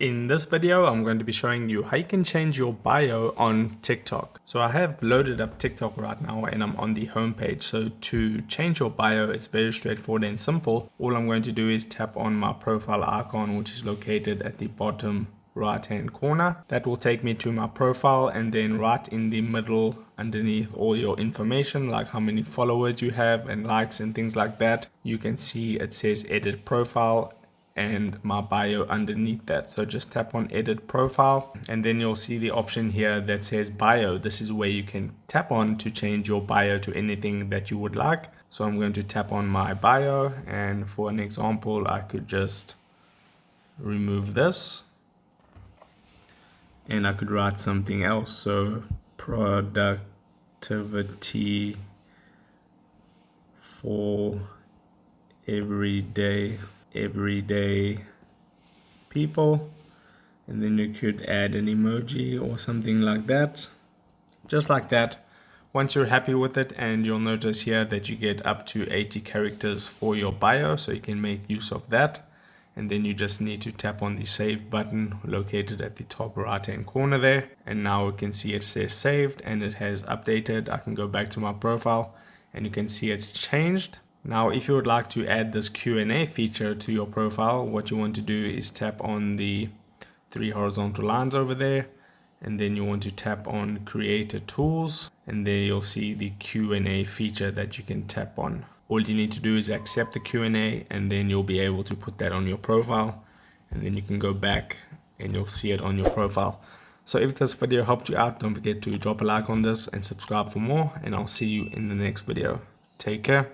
In this video, I'm going to be showing you how you can change your bio on TikTok. So I have loaded up TikTok right now and I'm on the home page. So to change your bio, it's very straightforward and simple. All I'm going to do is tap on my profile icon, which is located at the bottom right hand corner. That will take me to my profile, and then right in the middle underneath all your information, like how many followers you have and likes and things like that, you can see it says edit profile and my bio underneath that. So just tap on edit profile and then you'll see the option here that says bio. This is where you can tap on to change your bio to anything that you would like. So I'm going to tap on my bio, and for an example I could just remove this and I could write something else. So productivity for everyday people, and then you could add an emoji or something like that, just like that. Once you're happy with it, and you'll notice here that you get up to 80 characters for your bio, so you can make use of that. And then you just need to tap on the save button located at the top right hand corner there, and now we can see it says saved and it has updated. I can go back to my profile and you can see it's changed. Now, if you would like to add this Q&A feature to your profile, what you want to do is tap on the three horizontal lines over there, and then you want to tap on Creator Tools, and there you'll see the Q&A feature that you can tap on. All you need to do is accept the Q&A, and then you'll be able to put that on your profile, and then you can go back and you'll see it on your profile. So if this video helped you out, don't forget to drop a like on this and subscribe for more, and I'll see you in the next video. Take care.